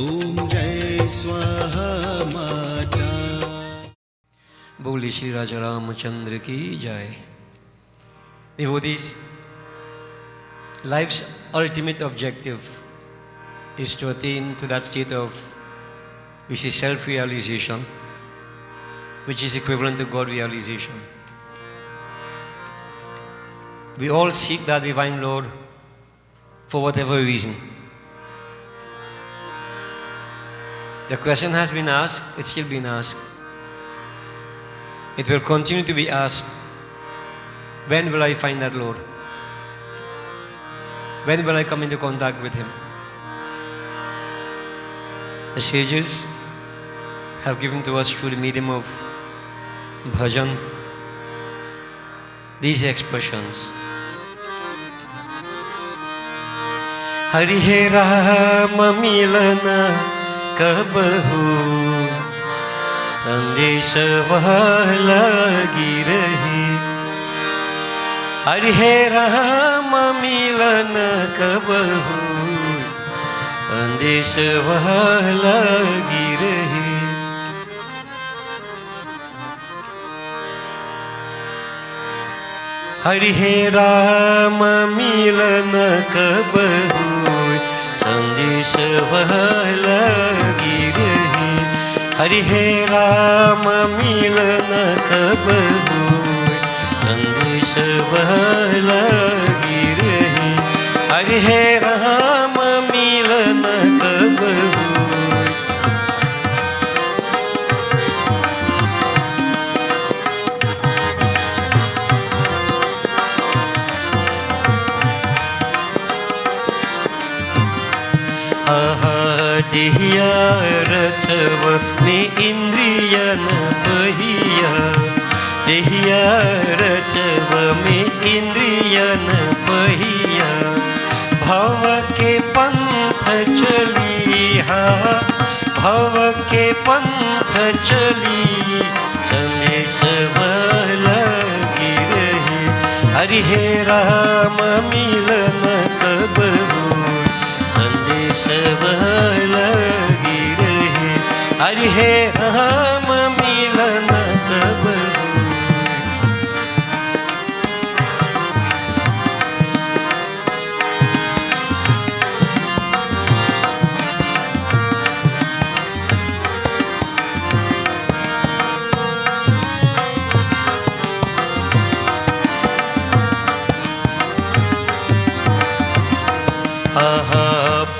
ओम जय स्वाहा माता। बोले श्री राजा रामचंद्र की जय। Devotees, life's ultimate objective is to attain to that state of which is self-realization, which is equivalent to God realization. We all seek that divine Lord for whatever reason. The question has been asked, it's still been asked. It will continue to be asked, when will I find that Lord? When will I come into contact with Him? The sages have given to us through the medium of bhajan these expressions. Hari He Rama Milana Kabahu संदेश वह लगी रही। हरि हे राम मिलन कब हो संदेश वह लगी रही। हरि हे राम मिलन कब हो संदेश वह लगी रही। हरि हे राम मिलन कब हो संदेश वह लगी रही। हरि हे राम मिलन कब हो। देहिया रचव ने इंद्रियन पहिया। देहिया रचव में इंद्रियन पहिया। भव के पंथ चली हा भव के पंथ चली संदेश वह लगी रही। हरि हे राम मिलन कब हो संदेश वह लगी रही। हरि हे राम मिलन कब हो।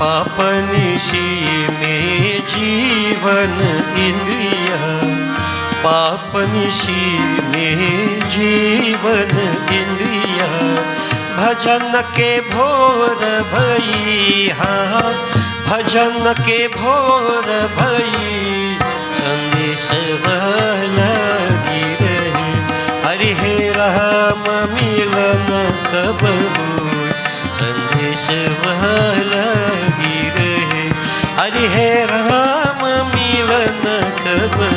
पापनिशी में जीवन इंद्रिया। पापनिशी में जीवन इंद्रिया। भजन के भोर भई हाँ भजन के भोर भई संदेश वह लगी रही। हरि हे राम मिलन कब हो संदेश वह लगी रहे। हरि हे राम मिलन कब हो।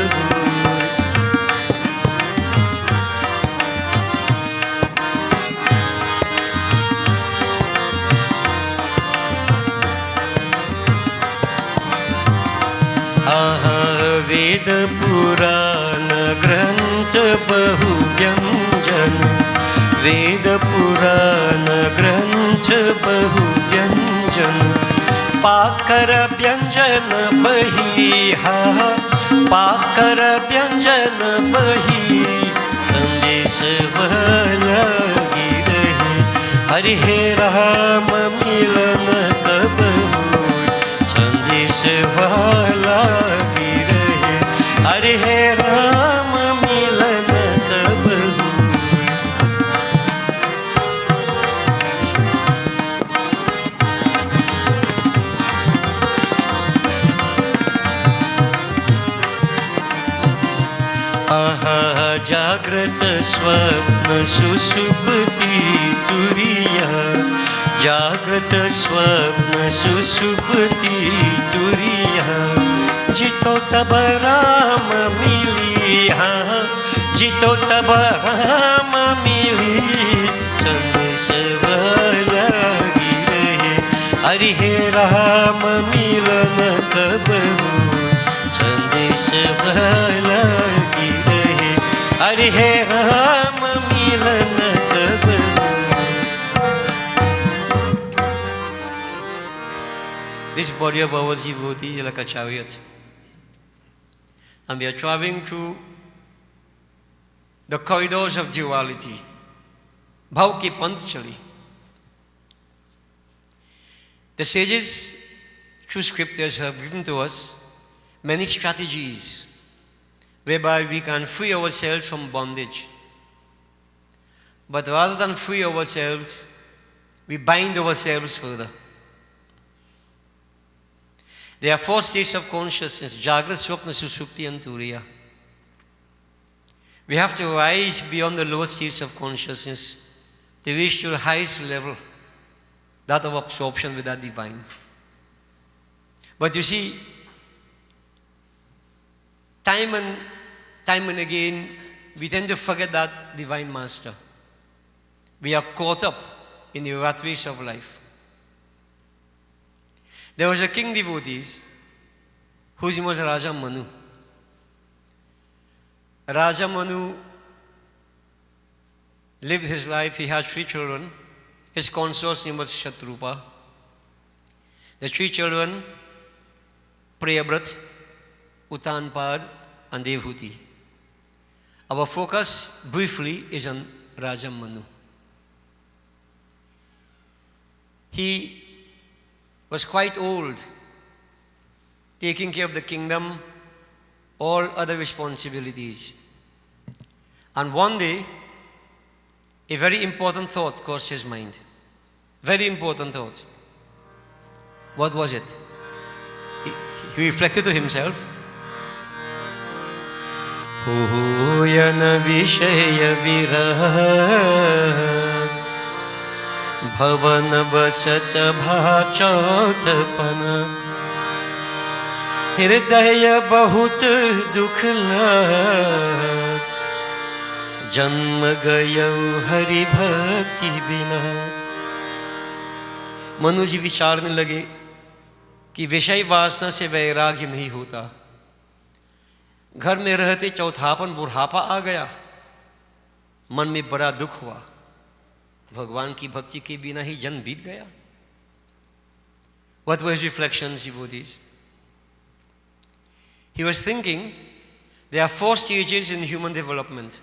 वेद पुराण ग्रंथ बहु व्यंजन। वेद पुराण ग्रंथ बहु व्यंजन। पाकर व्यंजन बही हा पाकर व्यंजन बही संदेश वह लगी रही। हरि हे राम मिलन कब हो संदेश वह लगी रही। हरि हे राम मिलन कब हो। जागृत स्वप्न सुषुप्ति तुरिया। जागृत स्वप्न सुषुप्ति तुरिया। जितो तब राम मिली हाँ जितो तब राम मिली संदेश वह लगी रही। हरि हे राम मिलन कब हो, संदेश वाला की रहे, अरे हे राम मिलन कब हो. This body of ours, devotee, is like a chariot. And we are traveling through the corridors of duality. Bhav ki panth chali. The sages, through scriptures, have given to us many strategies whereby we can free ourselves from bondage. But rather than free ourselves, we bind ourselves further. There are 4 states of consciousness: Jagrat, Swapna, Sushupti and Turiya. We have to rise beyond the lower states of consciousness to reach to the highest level, that of absorption with the divine. But you see, time and again, we tend to forget that divine master. We are caught up in the rat race of life. There was a king devotee whose name was Raja Manu. Raja Manu lived his life. He had 3 children. His consort's name was Shatrupa. The 3 children, Priyabrat, Uttanpad and Devhuti. Our focus briefly is on Raja Manu. He was quite old, taking care of the kingdom, all other responsibilities. And one day, a very important thought crossed his mind. Very important thought. What was it? He reflected to himself. Huyana Vishaya Virat Bhavan Vasat Bhachotapana Hridaya Bahut Dukh lag Janma Gayau Hari Bhakti Bina. Manu जी विचारने लगे कि विषय वासना से वैराग्य नहीं होता. घर में रहते चौथापन बुढ़ापा आ गया. मन में बड़ा दुख हुआ. भगवान की भक्ति के बिना ही जन्म बीत गया. What were his reflections, devotees? He was thinking there are 4 stages in human development: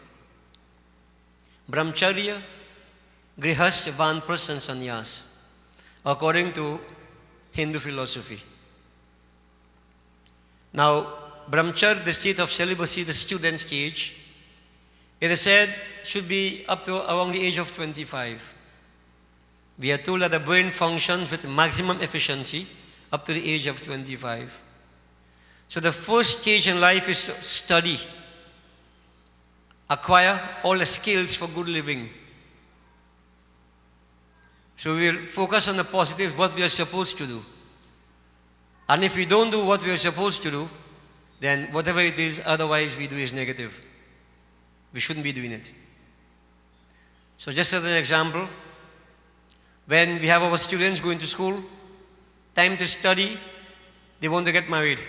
Brahmacharya, Grihastha, Vanprastha and Sannyas, according to Hindu philosophy. Now, Brahmacharya, the state of celibacy, the student stage, it is said should be up to around the age of 25. We are told that the brain functions with maximum efficiency up to the age of 25. So the first stage in life is to study, acquire all the skills for good living. So we will focus on the positive, what we are supposed to do. And if we don't do what we are supposed to do, then whatever it is otherwise we do is negative. We shouldn't be doing it. So just as an example, when we have our students going to school, time to study, they want to get married.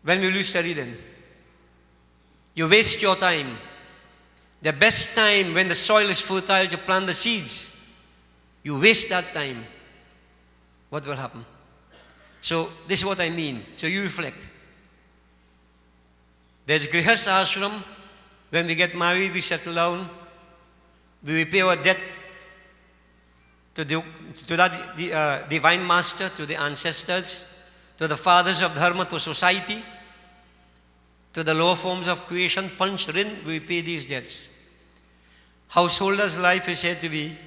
When will you study then? You waste your time. The best time when the soil is fertile to plant the seeds, you waste that time. What will happen? So this is what I mean. So you reflect. There's Grihastha ashram. When we get married, we settle down. We repay our debt to that divine master, to the ancestors, to the fathers of dharma, to society, to the lower forms of creation. Panch Rin, we repay these debts. Householder's life is said to be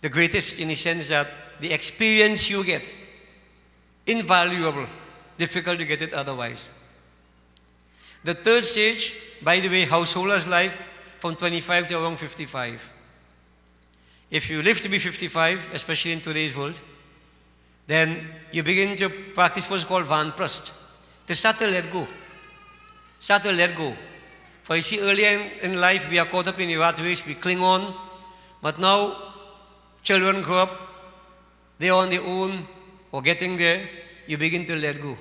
the greatest in the sense that the experience you get, invaluable, difficult to get it otherwise. The third stage, by the way, householder's life from 25 to around 55. If you live to be 55, especially in today's world, then you begin to practice what's called Vanprastha. To start to let go. Start to let go. For you see, earlier in life, we are caught up in the rat race, we cling on. But now, children grow up, they are on their own, or getting there, you begin to let go.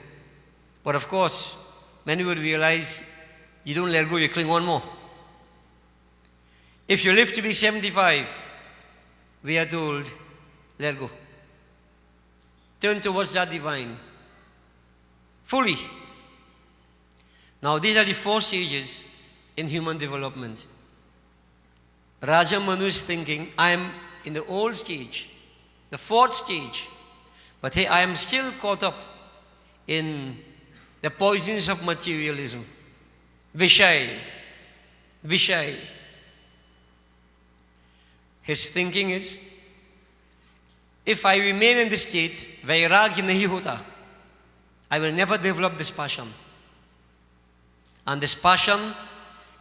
But of course, many would realize you don't let go, you cling on more. If you live to be 75, we are told, let go. Turn towards that divine. Fully. Now, these are the 4 stages in human development. Raja Manu's thinking, I am in the old stage, the 4th stage. But hey, I am still caught up in the poisons of materialism. Vishay. His thinking is, if I remain in this state, vairagya nahi hota, I will never develop this passion. And this passion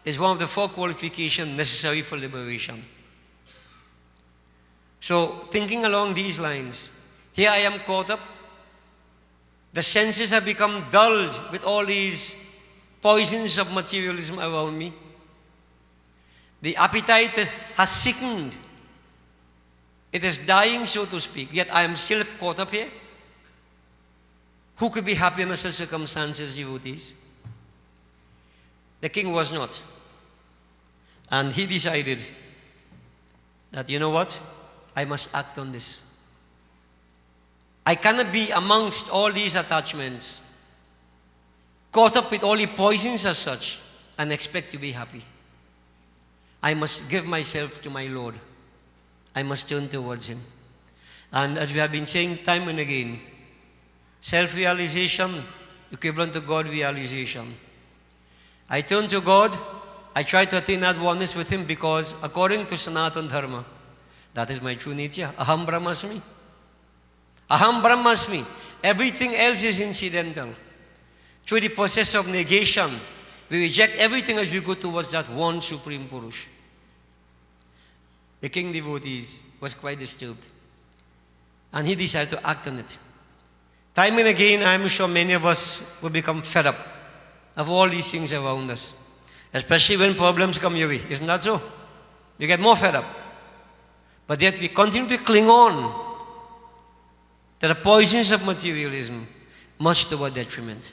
is one of the 4 qualifications necessary for liberation. So, thinking along these lines, here I am caught up. The senses have become dulled with all these poisons of materialism around me. The appetite has sickened. It is dying, so to speak, yet I am still caught up here. Who could be happy in such circumstances, devotees? The king was not. And he decided that, you know what? I must act on this. I cannot be amongst all these attachments, caught up with all the poisons as such, and expect to be happy. I must give myself to my Lord. I must turn towards Him. And as we have been saying time and again, self-realization equivalent to God-realization. I turn to God, I try to attain that oneness with Him because according to Sanatana Dharma, that is my true nature. Aham Brahmasmi. Aham Brahmasmi. Everything else is incidental. Through the process of negation, we reject everything as we go towards that one Supreme Purush. The king devotees was quite disturbed. And he decided to act on it. Time and again, I am sure many of us will become fed up of all these things around us. Especially when problems come your way. Isn't that so? You get more fed up. But yet we continue to cling on to the poisons of materialism, much to our detriment.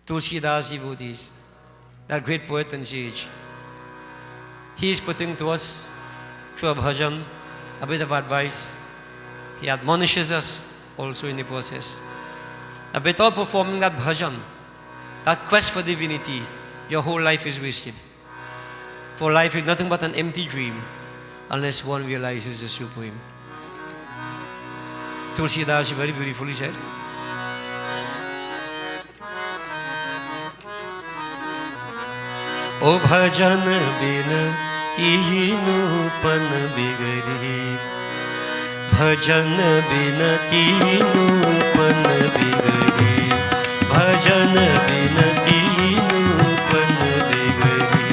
Tulsidas devotees, that great poet and sage, he is putting to us, through a bhajan, a bit of advice. He admonishes us also in the process. That without performing that bhajan, that quest for divinity, your whole life is wasted. For life is nothing but an empty dream unless one realizes the Supreme. Tulsidas very beautifully said, O bhajan bin तीनों पन बिगड़ी भजन बिन तीनों पन बिगड़ी भजन बिन तीनों पन बिगड़ी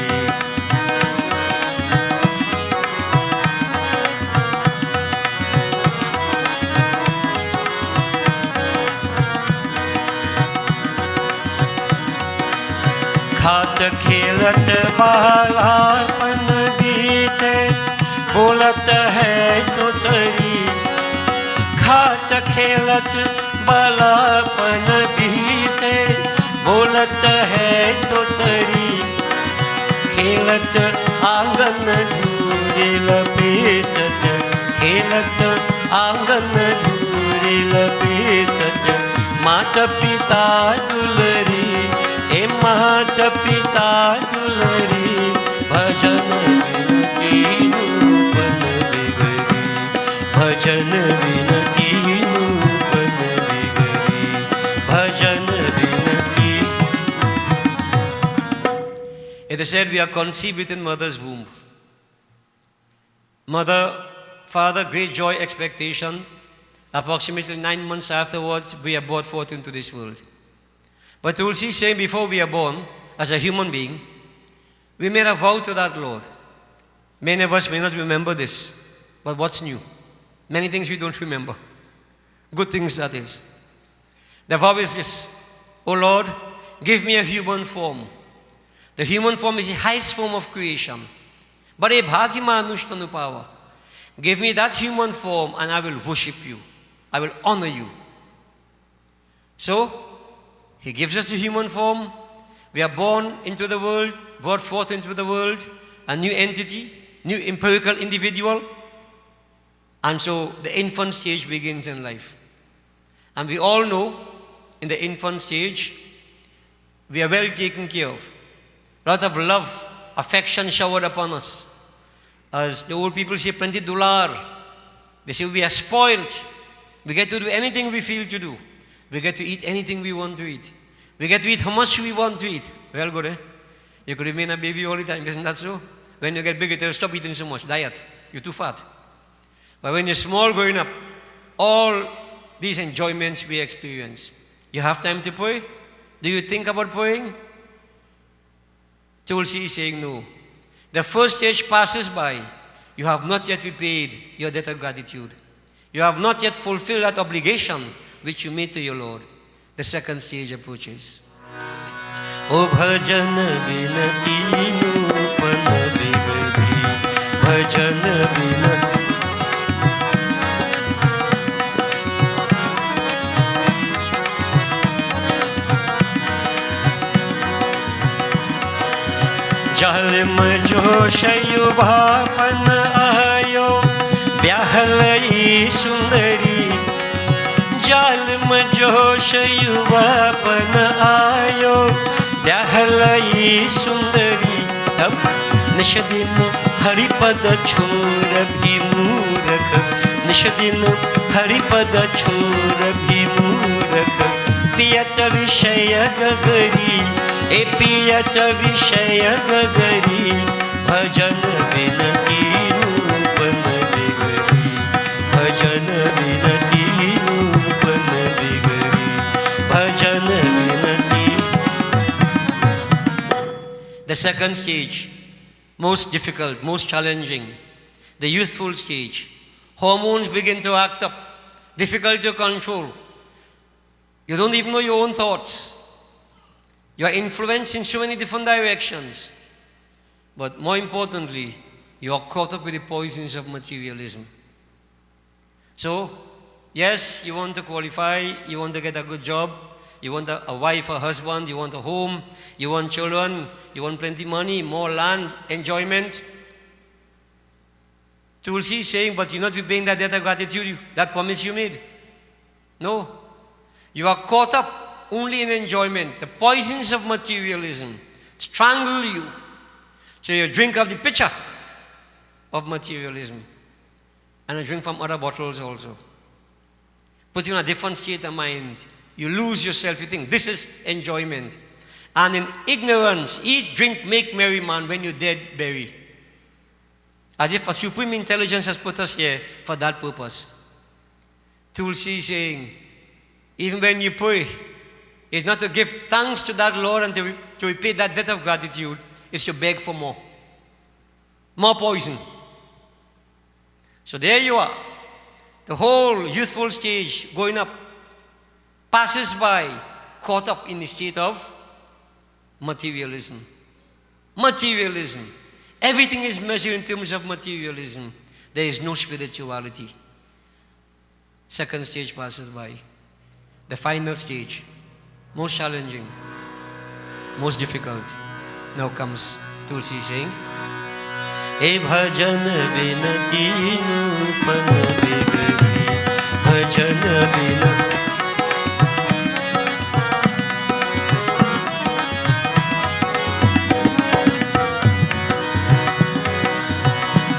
खात खेलत बालापन बीते बोलत है तो तरी खात खेलत बालापन बीते बोलत है तो तरी खेलत आंगन धूरे लपेटत खेलत आंगन धूरे लपेटत माता पिता दुलरी ए माता पिता दुलरी भजन बिन तीनों पन बिगड़ी भजन बिन तीनों पन बिगड़ी भजन बिन तीनों. It is said we are conceived within mother's womb. Mother, father, great joy, expectation. Approximately 9 months afterwards, we are brought forth into this world. But Tulsi is saying before we are born, as a human being, we made a vow to that Lord. Many of us may not remember this, but what's new? Many things we don't remember. Good things, that is. The vow is this: O Lord, give me a human form. The human form is the highest form of creation. Bare bhagya manushtanu pava. Give me that human form and I will worship you. I will honor you. So, he gives us a human form. We are born into the world, brought forth into the world, a new entity, new empirical individual. And so the infant stage begins in life. And we all know in the infant stage, we are well taken care of. A lot of love, affection showered upon us. As the old people say, plenty dular. They say we are spoiled. We get to do anything we feel to do. We get to eat anything we want to eat. We get to eat how much we want to eat. Well, good, eh? You could remain a baby all the time, isn't that so? When you get bigger, they'll stop eating so much. Diet. You're too fat. But when you're small growing up, all these enjoyments we experience. You have time to pray? Do you think about praying? Tulsi is saying no. The first stage passes by. You have not yet repaid your debt of gratitude. You have not yet fulfilled that obligation which you made to your Lord. The second stage approaches. O bhajan binati nupan bigadi, bhajan binati. Jalm josh yuvapan ayo, byahlai sundari. Jalm josh yuvapan ayo, byahlai sundari. Tab nishadin haripad chor bhimurakh, nishadin haripad chor bhimurakh. Piyat vishaya gagari, ए पियत विषय गगरी, भजन बिनती रूपन बिगरी, भजन बिनती रूपन बिगरी, भजन बिनती. The second stage, most difficult, most challenging, the youthful stage. Hormones begin to act up, difficult to control. You don't even know your own thoughts. You are influenced in so many different directions. But more importantly, you are caught up with the poisons of materialism. So, yes, you want to qualify, you want to get a good job, you want a wife, a husband, you want a home, you want children, you want plenty of money, more land, enjoyment. Tulsi is saying, but you're not repaying that debt of gratitude, that promise you made. No. You are caught up only in enjoyment. The poisons of materialism strangle you. So you drink of the pitcher of materialism. And you drink from other bottles also. Put you in a different state of mind. You lose yourself. You think this is enjoyment. And in ignorance, eat, drink, make merry, man. When you're dead, bury. As if a supreme intelligence has put us here for that purpose. Tulsi is saying, even when you pray, it's not to give thanks to that Lord and to repay that debt of gratitude. It's to beg for more. More poison. So there you are. The whole youthful stage going up passes by, caught up in the state of materialism. Materialism. Everything is measured in terms of materialism. There is no spirituality. Second stage passes by. The final stage, most challenging, most difficult. Now comes Tulsi saying, E bhajan binati nupan bigari, bhajan binati.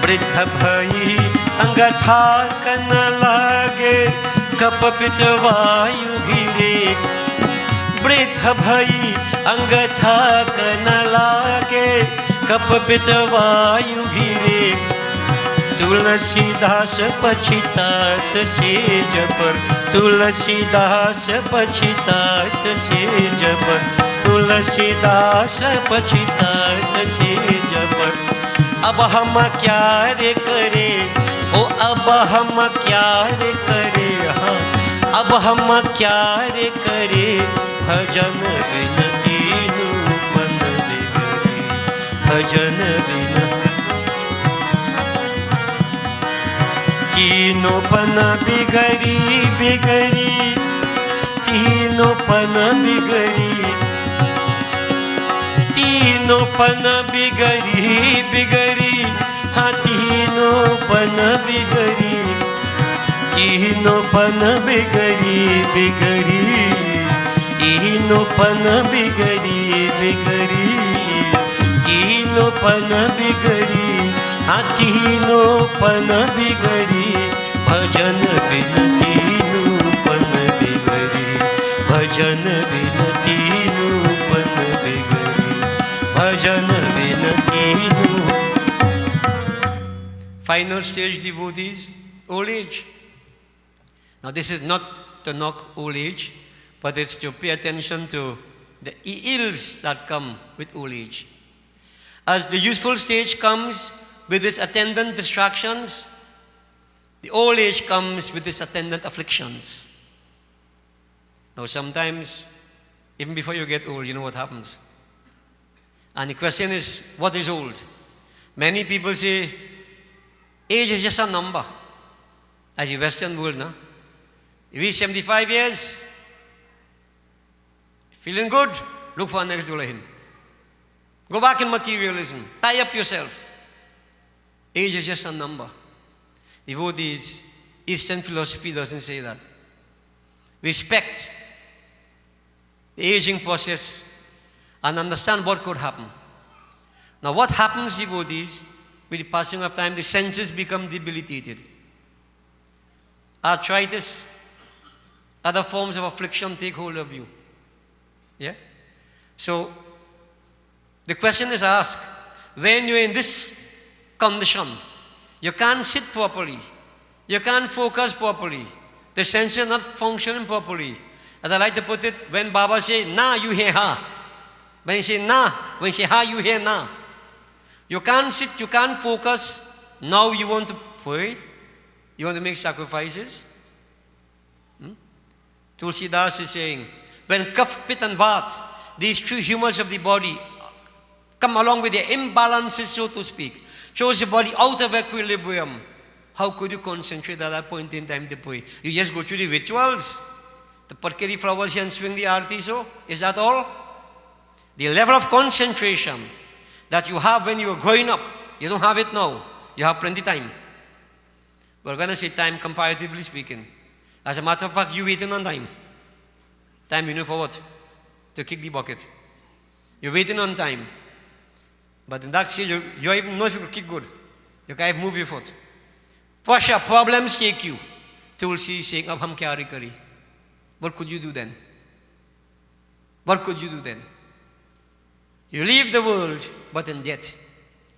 Bridha bhai angatha kan lage, kapapit vayu ghire. Bridha bhai angatha kan lage, kapapit vayu ghire. Tulsidas pachitat sej par, Tulsidas pachitat sej par, Tulsidas pachitat sej par. अब हम क्या रे करे, ओ अब हम क्या रे करे, हाँ अब हम क्या रे करे, भजन बिनती नूपन बिगड़ी, भजन बिनती. तीनों पन बिगड़ी बिगड़ी, तीनों पन बिगड़ी, तीनों पन बिगड़ी बिगड़ी, हाँ तीनों पन बिगड़ी, तीनों पन बिगड़ी बिगड़ी, तीनों पन बिगड़ी बिगड़ी, तीनों पन बिगड़ी, हाँ तीनों पन बिगड़ी, भजन बिन तीनों पन बिगड़ी, भजन बिन तीनों पन बिगड़ी, भजन बिन तीनों. Final stage, devotees, old age. Now this is not to knock old age, but it's to pay attention to the ills that come with old age. As the youthful stage comes with its attendant distractions, the old age comes with its attendant afflictions. Now sometimes, even before you get old, you know what happens. And the question is, what is old? Many people say, age is just a number. As the Western world, no? You reach 75 years, feeling good, look for a next Dulahin. Go back in materialism, tie up yourself. Age is just a number. Devotees, Eastern philosophy doesn't say that. Respect the aging process and understand what could happen. Now what happens, devotees, with the passing of time, the senses become debilitated. Arthritis, other forms of affliction take hold of you. Yeah? So, the question is asked, when you're in this condition, you can't sit properly, you can't focus properly, the senses are not functioning properly. As I like to put it, when Baba says, na, you hear ha. When he say na, when he say ha, you hear na. You can't sit, you can't focus. Now you want to pray, you want to make sacrifices. Tulsidas is saying, when kaph, pit and vat, these three humors of the body come along with their imbalances, so to speak, shows the body out of equilibrium, how could you concentrate at that point in time to pray? You just go through the rituals, to put flowers here and swing the arti, so is that all? The level of concentration that you have when you were growing up, you don't have it now. You have plenty time. We're going to say time comparatively speaking. As a matter of fact, you're waiting on time. Time, you know for what? To kick the bucket. You're waiting on time. But in that stage, you don't even know if you can kick good. You can't move your foot. Pressure, problems take you. Tulsi is saying, ab hum kya kari? What could you do then? What could you do then? You leave the world, but in death.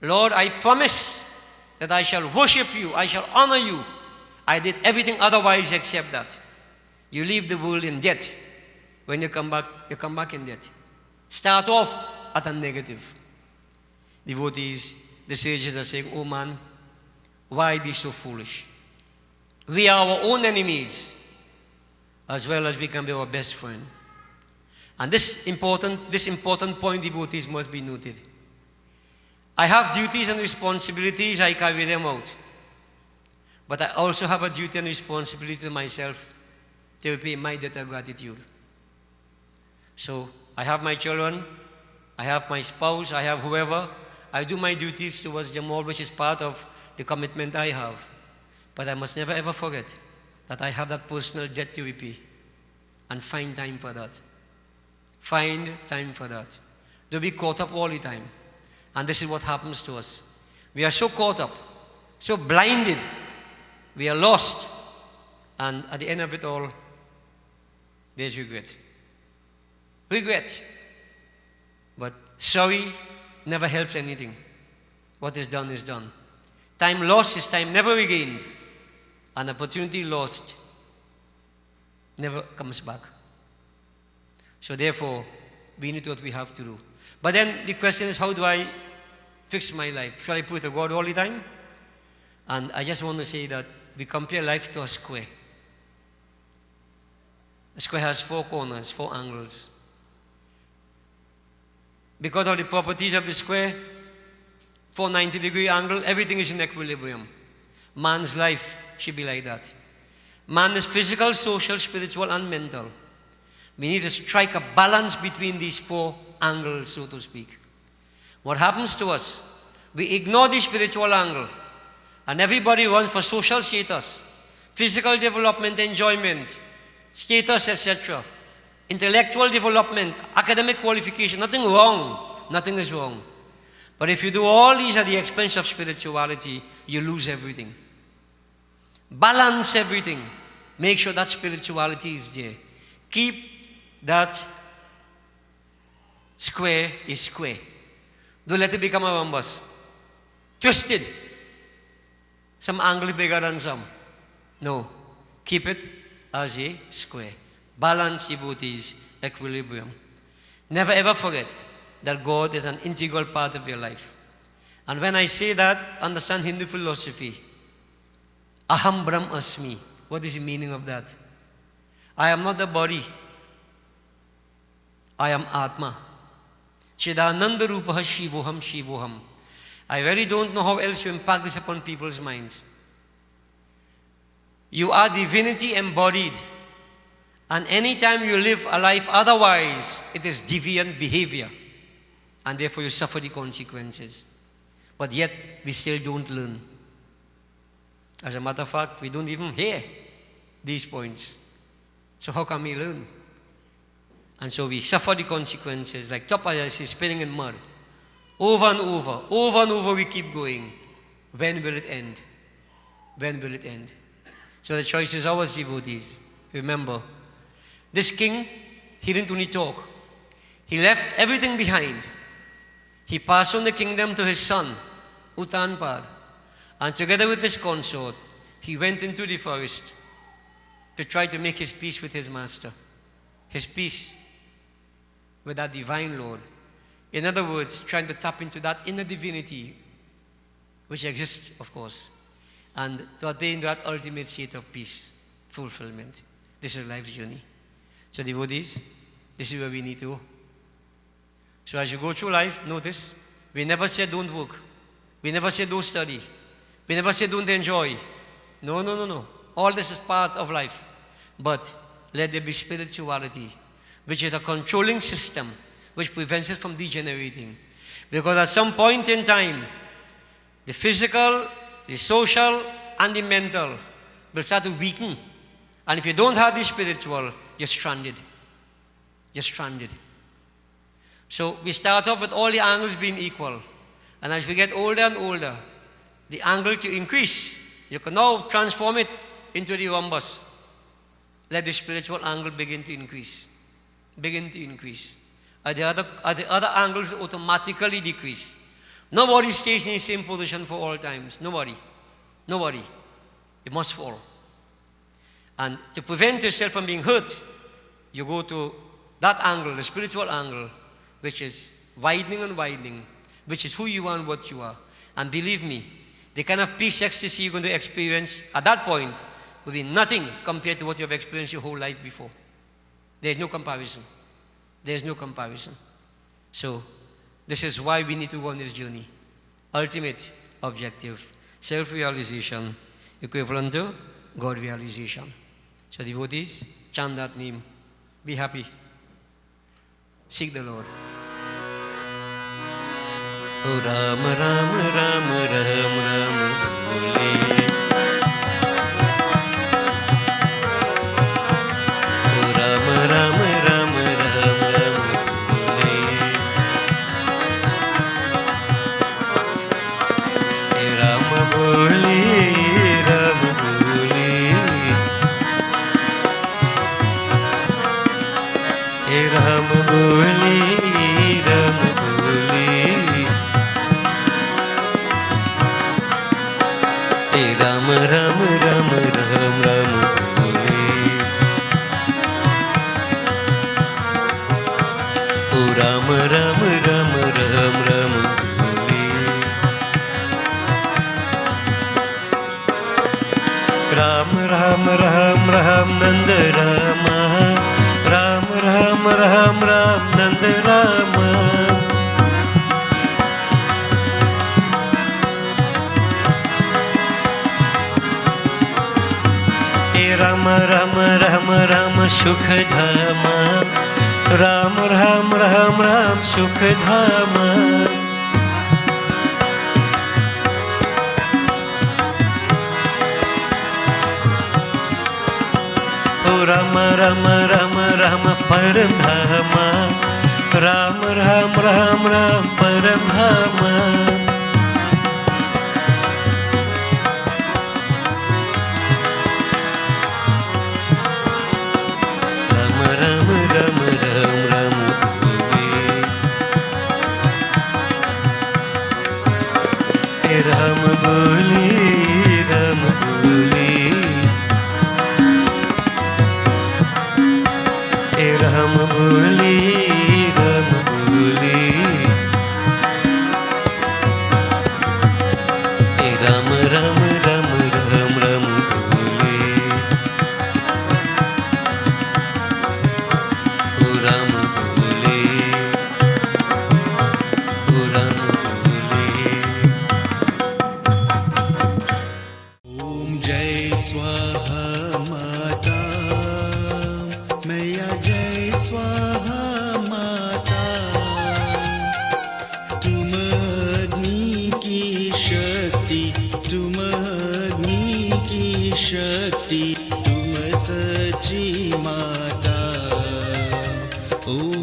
Lord, I promise that I shall worship you, I shall honor you. I did everything otherwise except that. You leave the world in death. When you come back in death. Start off at a negative. Devotees, the sages are saying, oh man, why be so foolish? We are our own enemies, as well as we can be our best friend. And this important point, devotees, must be noted. I have duties and responsibilities, I carry them out. But I also have a duty and responsibility to myself to repay my debt of gratitude. So, I have my children, I have my spouse, I have whoever. I do my duties towards them all, which is part of the commitment I have. But I must never ever forget that I have that personal debt to repay. And find time for that. Find time for that. Don't be caught up all the time. And this is what happens to us. We are so caught up, so blinded, we are lost. And at the end of it all, there's regret. Regret. But sorry never helps anything. What is done is done. Time lost is time never regained. An opportunity lost never comes back. So therefore, we need what we have to do. But then the question is, how do I fix my life? Shall I pray to God all the time? And I just want to say that we compare life to a square. A square has 4 corners, 4 angles. Because of the properties of the square, 490-degree angle, everything is in equilibrium. Man's life should be like that. Man is physical, social, spiritual, and mental. We need to strike a balance between these four angles, so to speak. What happens to us? We ignore the spiritual angle, and everybody runs for social status, physical development, enjoyment, status, etc. Intellectual development, academic qualification, nothing wrong. Nothing is wrong. But if you do all these at the expense of spirituality, you lose everything. Balance everything. Make sure that spirituality is there. Keep that square is square. Don't let it become a rhombus. Twisted. Some angle bigger than some. No. Keep it as a square. Balance, devotees, equilibrium. Never ever forget that God is an integral part of your life. And when I say that, understand Hindu philosophy. Aham Brahm Asmi. What is the meaning of that? I am not the body. I am Atma. Chidananda Rupaha Shivoham Shivoham. I really don't know how else to impact this upon people's minds. You are divinity embodied. And anytime you live a life otherwise, it is deviant behavior. And therefore you suffer the consequences. But yet, we still don't learn. As a matter of fact, we don't even hear these points. So how can we learn? And so we suffer the consequences, like Topajas is spinning in mud. Over and over we keep going. When will it end? When will it end? So the choice is ours, devotees. Remember, this king, he didn't only talk. He left everything behind. He passed on the kingdom to his son, Uttanpad. And together with his consort, he went into the forest to try to make his peace with his master. His peace with that divine Lord. In other words, trying to tap into that inner divinity, which exists, of course, and to attain that ultimate state of peace, fulfillment. This is life's journey. So devotees, this is where we need to go. So as you go through life, notice, we never say don't work. We never say don't study. We never say don't enjoy. No. All this is part of life. But let there be spirituality, which is a controlling system which prevents it from degenerating. Because at some point in time, the physical, the social, and the mental will start to weaken. And if you don't have the spiritual, you're stranded. You're stranded. So we start off with all the angles being equal. And as we get older and older, the angle to increase. You can now transform it into the rhombus. Let the spiritual angle begin to increase. Begin to increase. At the other angles automatically decrease. Nobody stays in the same position for all times. Nobody. You must fall. And to prevent yourself from being hurt, you go to that angle, the spiritual angle, which is widening and widening, which is who you are and what you are. And believe me, the kind of peace, ecstasy you're going to experience at that point will be nothing compared to what you have experienced your whole life before. There's no comparison. There's no comparison. So, this is why we need to go on this journey. Ultimate objective, self-realization, equivalent to God realization. So devotees, chant that name. Be happy. Seek the Lord. O Ram, Ram, Ram, Ram, Ram, Bole. O Ram, Ram, Ram, Ram, Ram, Bole. Hey Ram Bole, Ram Bole. Hey Ram Bole, Ram Bole. Hey Ram, Ram, Ram, Ram, Ram Bole. O Ram, Ram, Ram, Ram, Ram Bole. Ram, Ram, Ram, Ram, Nanda Rama. Ram, Ram, Ram, Ram. Sukhdham Ram Ram Ram Ram Sukhdham Ram Ram Ram Ram परम धाम राम राम राम राम परम धाम राम राम राम राम राम बोले राम बोले राम बोले राम बोले राम राम राम राम राम बोले ओ राम बोले ओ राम बोले ओम जय स्वाहा माता मैया जय स्वाहा माता तुम अग्नि की शक्ति तुम अग्नि की शक्ति तुम सच्ची माता ओम